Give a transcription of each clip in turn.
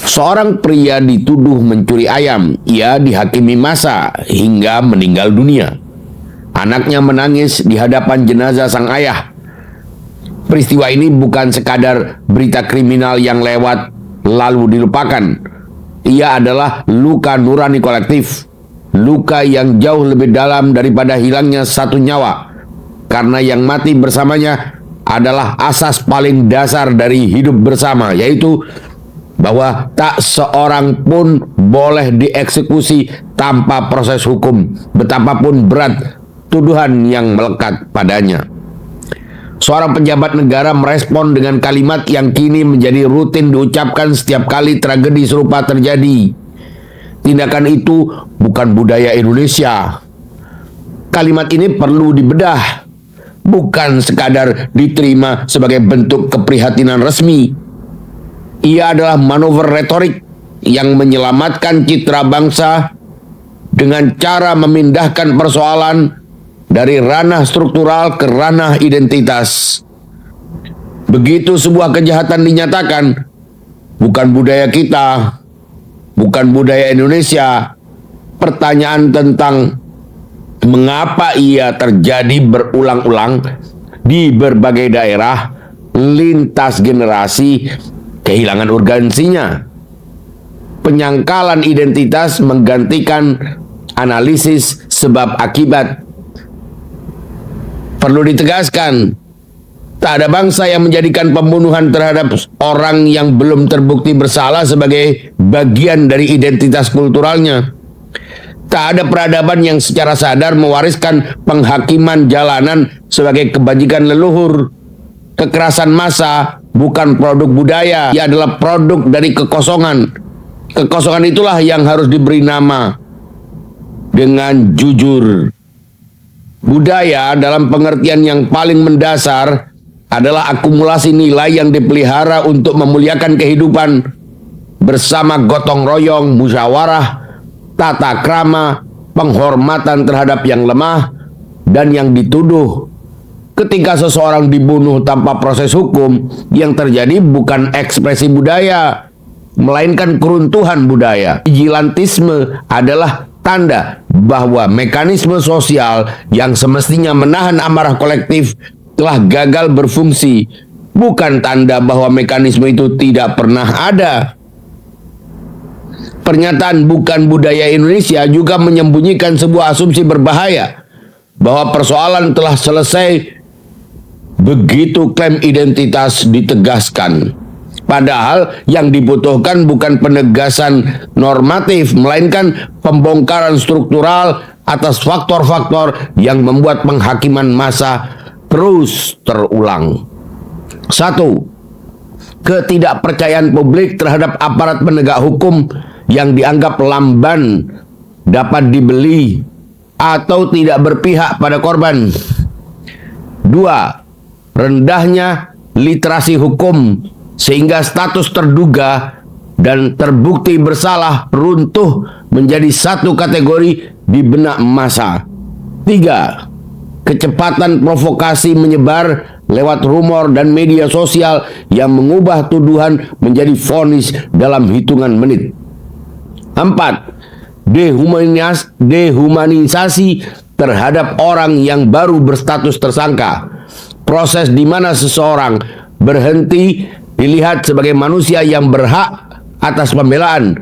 Seorang pria dituduh mencuri ayam. Ia dihakimi massa hingga meninggal dunia. Anaknya menangis di hadapan jenazah sang ayah. Peristiwa ini bukan sekadar berita kriminal yang lewat lalu dilupakan. Ia adalah luka nurani kolektif. Luka yang jauh lebih dalam daripada hilangnya satu nyawa. Karena yang mati bersamanya adalah asas paling dasar dari hidup bersama, yaitu bahwa tak seorang pun boleh dieksekusi tanpa proses hukum, betapapun berat tuduhan yang melekat padanya. Seorang pejabat negara merespon dengan kalimat yang kini menjadi rutin diucapkan setiap kali tragedi serupa terjadi. Tindakan itu bukan budaya Indonesia. Kalimat ini perlu dibedah, bukan sekadar diterima sebagai bentuk keprihatinan resmi. Ia adalah manuver retorik yang menyelamatkan citra bangsa dengan cara memindahkan persoalan dari ranah struktural ke ranah identitas. Begitu sebuah kejahatan dinyatakan, bukan budaya kita, bukan budaya Indonesia, pertanyaan tentang mengapa ia terjadi berulang-ulang di berbagai daerah lintas generasi kehilangan urgensinya. Penyangkalan identitas menggantikan analisis sebab akibat. Perlu ditegaskan, tak ada bangsa yang menjadikan pembunuhan terhadap orang yang belum terbukti bersalah sebagai bagian dari identitas kulturalnya. Tak ada peradaban yang secara sadar mewariskan penghakiman jalanan sebagai kebajikan leluhur. Kekerasan massa bukan produk budaya, ia adalah produk dari kekosongan. Kekosongan itulah yang harus diberi nama dengan jujur. Budaya dalam pengertian yang paling mendasar adalah akumulasi nilai yang dipelihara untuk memuliakan kehidupan bersama gotong royong, musyawarah, tata krama, penghormatan terhadap yang lemah dan yang dituduh. Ketika seseorang dibunuh tanpa proses hukum, yang terjadi bukan ekspresi budaya, melainkan keruntuhan budaya. Vigilantisme adalah tanda bahwa mekanisme sosial yang semestinya menahan amarah kolektif telah gagal berfungsi, bukan tanda bahwa mekanisme itu tidak pernah ada. Pernyataan bukan budaya Indonesia juga menyembunyikan sebuah asumsi berbahaya bahwa persoalan telah selesai begitu klaim identitas ditegaskan. Padahal yang dibutuhkan bukan penegasan normatif, melainkan pembongkaran struktural atas faktor-faktor yang membuat penghakiman massa terus terulang. 1. Ketidakpercayaan publik terhadap aparat penegak hukum yang dianggap lamban, dapat dibeli, atau tidak berpihak pada korban. 2. Rendahnya literasi hukum sehingga status terduga dan terbukti bersalah runtuh menjadi satu kategori di benak massa. 3. Kecepatan provokasi menyebar lewat rumor dan media sosial yang mengubah tuduhan menjadi vonis dalam hitungan menit. 4. Dehumanisasi terhadap orang yang baru berstatus tersangka. Proses di mana seseorang berhenti dilihat sebagai manusia yang berhak atas pembelaan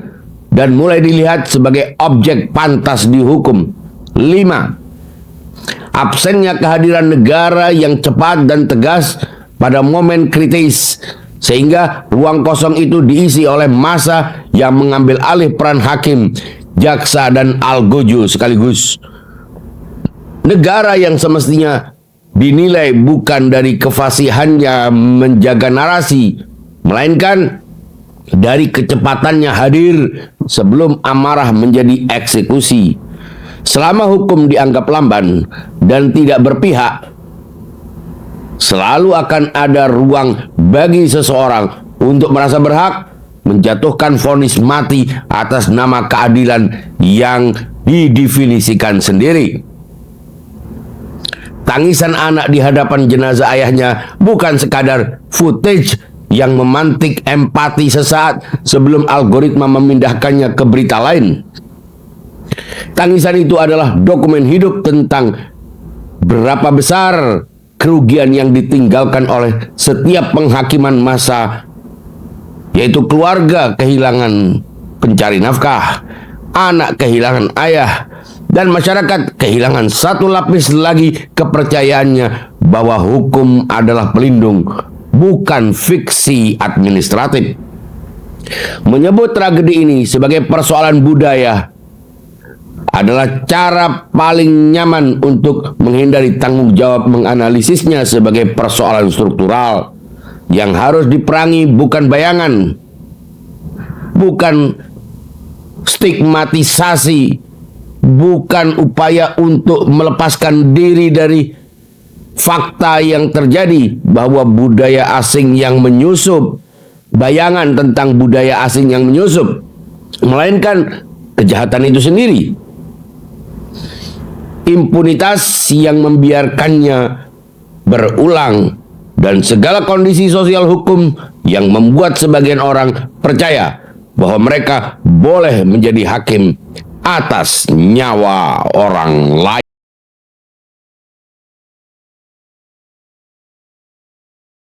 dan mulai dilihat sebagai objek pantas dihukum. 5. Absennya kehadiran negara yang cepat dan tegas pada momen kritis, sehingga ruang kosong itu diisi oleh massa yang mengambil alih peran hakim, jaksa, dan algojo sekaligus. Negara yang semestinya dinilai bukan dari kefasihannya menjaga narasi, melainkan dari kecepatannya hadir sebelum amarah menjadi eksekusi. Selama hukum dianggap lamban dan tidak berpihak, selalu akan ada ruang bagi seseorang untuk merasa berhak menjatuhkan vonis mati atas nama keadilan yang didefinisikan sendiri. Tangisan anak di hadapan jenazah ayahnya bukan sekadar footage yang memantik empati sesaat sebelum algoritma memindahkannya ke berita lain. Tangisan itu adalah dokumen hidup tentang berapa besar kerugian yang ditinggalkan oleh setiap penghakiman massa, yaitu keluarga kehilangan pencari nafkah, anak kehilangan ayah, dan masyarakat kehilangan satu lapis lagi kepercayaannya bahwa hukum adalah pelindung, bukan fiksi administratif. Menyebut tragedi ini sebagai persoalan budaya adalah cara paling nyaman untuk menghindari tanggung jawab menganalisisnya sebagai persoalan struktural yang harus diperangi, bukan bayangan, bukan stigmatisasi, bukan upaya untuk melepaskan diri dari fakta yang terjadi bahwa budaya asing yang menyusup, bayangan tentang budaya asing yang menyusup, melainkan kejahatan itu sendiri. Impunitas yang membiarkannya berulang dan segala kondisi sosial hukum yang membuat sebagian orang percaya bahwa mereka boleh menjadi hakim atas nyawa orang lain.